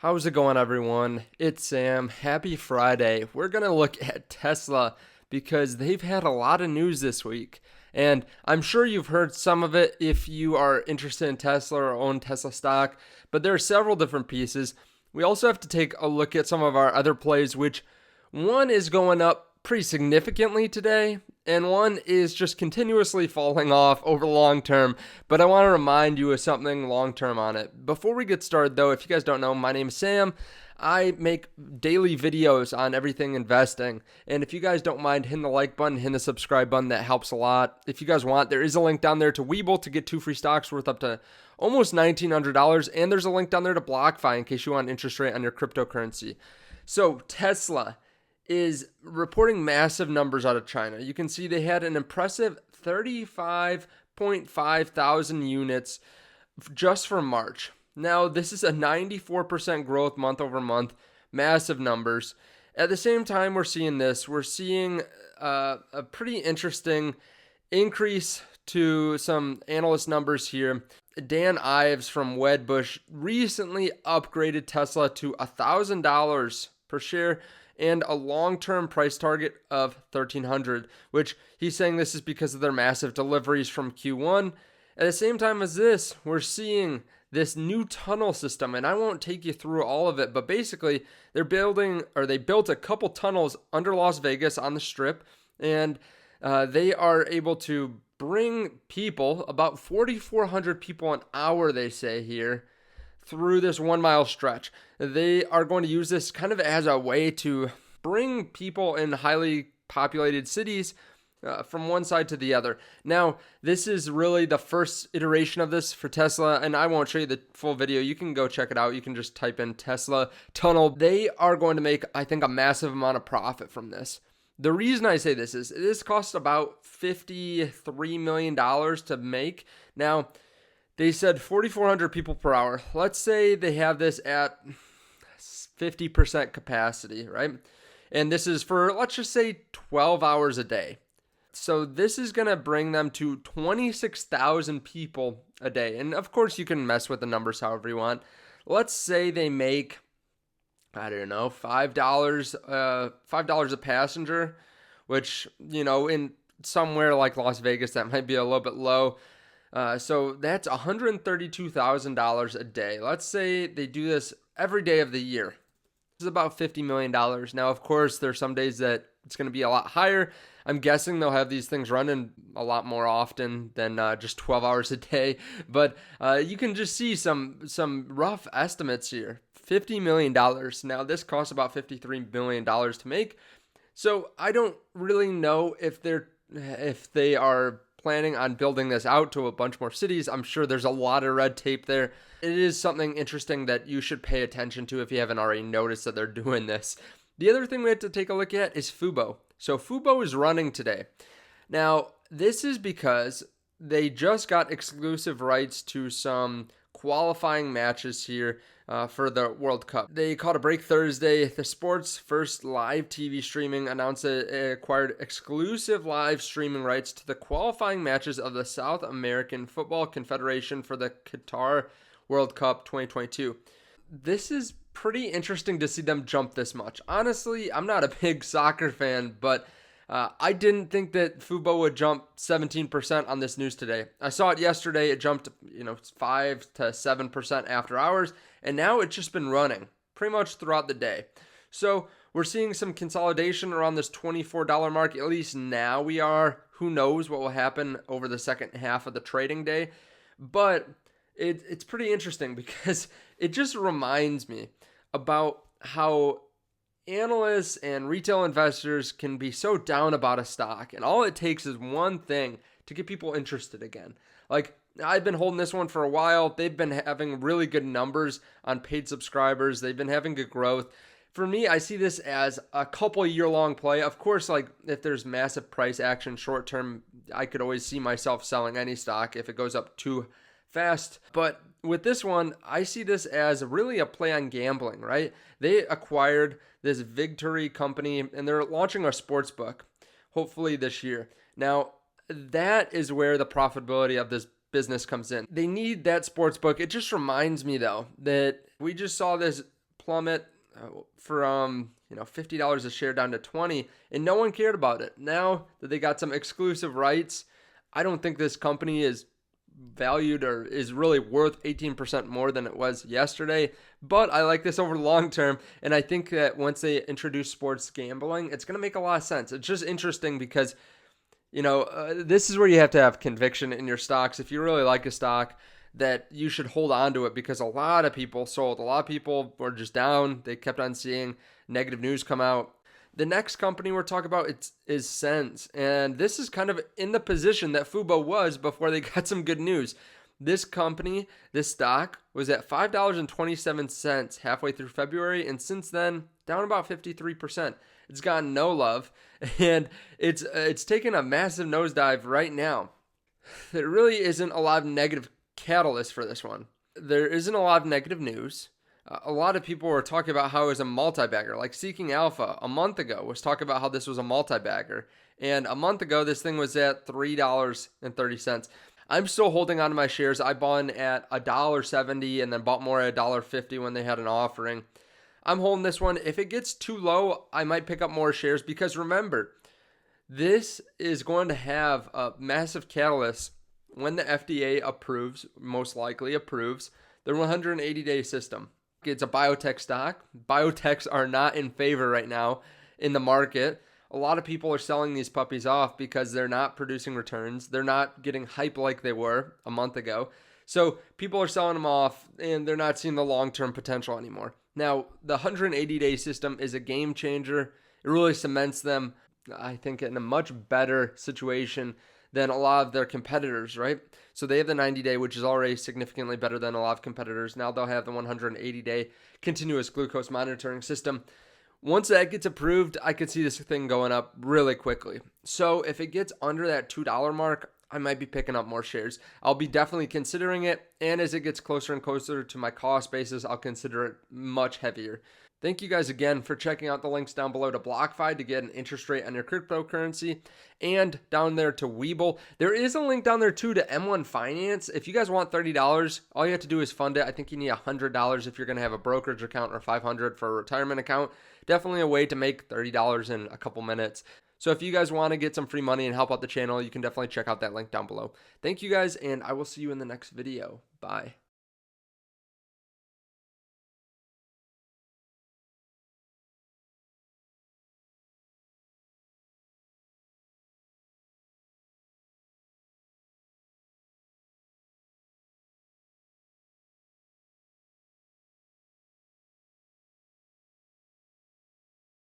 How's it going, everyone? It's Sam. Happy Friday. We're going to look at Tesla because they've had a lot of news this week. And I'm sure you've heard some of it if you are interested in Tesla or own Tesla stock, but there are several different pieces. We also have to take a look at some of our other plays, which one is going up pretty significantly today, and one is just continuously falling off over the long term. But I want to remind you of something long term on it. Before we get started, though, if you guys don't know, my name is Sam. I make daily videos on everything investing. And if you guys don't mind hitting the like button, hitting the subscribe button, that helps a lot. If you guys want, there is a link down there to Webull to get 2 free stocks worth up to almost $1,900. And there's a link down there to BlockFi in case you want interest rate on your cryptocurrency. So Tesla is reporting massive numbers out of China. You can see they had an impressive 35.5 thousand units just for March. Now, this is a 94% growth month over month, massive numbers. At the same time we're seeing a pretty interesting increase to some analyst numbers here. Dan Ives from Wedbush recently upgraded Tesla to $1,000 per share and a long-term price target of $1,300, which he's saying this is because of their massive deliveries from Q1. At the same time as this, we're seeing this new tunnel system, and I won't take you through all of it, but basically they built a couple tunnels under Las Vegas on the Strip, and they are able to bring people, about 4,400 people an hour, they say here, through this 1 mile stretch. They are going to use this kind of as a way to bring people in highly populated cities from one side to the other. Now, this is really the first iteration of this for Tesla, and I won't show you the full video. You can go check it out. You can just type in Tesla tunnel. They are going to make, I think, a massive amount of profit from this. The reason I say this is this costs about $53 million to make. Now, they said 4,400 people per hour. Let's say they have this at 50% capacity, right? And this is for, let's just say, 12 hours a day. So this is going to bring them to 26,000 people a day. And of course, you can mess with the numbers however you want. Let's say they make, I don't know, $5 a passenger, which, in somewhere like Las Vegas, that might be a little bit low. So that's $132,000 a day. Let's say they do this every day of the year. This is about $50 million. Now, of course, there's some days that it's going to be a lot higher. I'm guessing they'll have these things running a lot more often than just 12 hours a day. But you can just see some rough estimates here. $50 million. Now, this costs about $53 million to make. So I don't really know if they are planning on building this out to a bunch more cities. I'm sure there's a lot of red tape there. It is something interesting that you should pay attention to if you haven't already noticed that they're doing this. The other thing we have to take a look at is Fubo. So Fubo is running today. Now, this is because they just got exclusive rights to some qualifying matches here for the World Cup. They called a break Thursday. The sport's first live TV streaming announced it acquired exclusive live streaming rights to the qualifying matches of the South American Football Confederation for the Qatar World Cup 2022. This is pretty interesting to see them jump this much. Honestly, I'm not a big soccer fan, but I didn't think that Fubo would jump 17% on this news today. I saw it yesterday. It jumped 5 to 7% after hours, and now it's just been running pretty much throughout the day. So we're seeing some consolidation around this $24 mark. At least now we are. Who knows what will happen over the second half of the trading day. But it's pretty interesting because it just reminds me about how analysts and retail investors can be so down about a stock, and all it takes is one thing to get people interested again. Like, I've been holding this one for a while. They've been having really good numbers on paid subscribers. They've been having good growth. For me, I see this as a couple year-long play. Of course, like if there's massive price action short term, I could always see myself selling any stock if it goes up too fast. But with this one, I see this as really a play on gambling, right? They acquired this Victory company and they're launching a sports book, hopefully this year. Now, that is where the profitability of this business comes in. They need that sports book. It just reminds me, though, that we just saw this plummet from $50 a share down to 20, and no one cared about it. Now that they got some exclusive rights, I don't think this company is valued or is really worth 18% more than it was yesterday, but I like this over the long term, and I think that once they introduce sports gambling, it's going to make a lot of sense. It's just interesting because this is where you have to have conviction in your stocks. If you really like a stock, that you should hold on to it, because a lot of people sold. A lot of people were just down. They kept on seeing negative news come out. The next company we're talking about is Sense, and this is kind of in the position that Fubo was before they got some good news. This company, this stock, was at $5.27 halfway through February, and since then, down about 53%. It's gotten no love, and it's taken a massive nosedive right now. There really isn't a lot of negative catalyst for this one. There isn't a lot of negative news. A lot of people were talking about how it was a multi-bagger. Like Seeking Alpha a month ago was talking about how this was a multi-bagger. And a month ago, this thing was at $3.30. I'm still holding on to my shares. I bought in at $1.70 and then bought more at $1.50 when they had an offering. I'm holding this one. If it gets too low, I might pick up more shares, because remember, this is going to have a massive catalyst when the FDA approves, most likely approves, their 180-day system. It's a biotech stock. Biotechs are not in favor right now in the market. A lot of people are selling these puppies off because they're not producing returns. They're not getting hype like they were a month ago. So people are selling them off, and they're not seeing the long-term potential anymore. Now, the 180-day system is a game changer. It really cements them, I think, in a much better situation than a lot of their competitors, right? So they have the 90-day, which is already significantly better than a lot of competitors. Now they'll have the 180-day continuous glucose monitoring system. Once that gets approved, I could see this thing going up really quickly. So if it gets under that $2 mark, I might be picking up more shares. I'll be definitely considering it, and as it gets closer and closer to my cost basis, I'll consider it much heavier. Thank you guys again for checking out the links down below to BlockFi to get an interest rate on your cryptocurrency, and down there to Webull. There is a link down there too to M1 Finance. If you guys want $30, all you have to do is fund it. I think you need $100 if you're going to have a brokerage account, or $500 for a retirement account. Definitely a way to make $30 in a couple minutes. So if you guys want to get some free money and help out the channel, you can definitely check out that link down below. Thank you guys, and I will see you in the next video. Bye.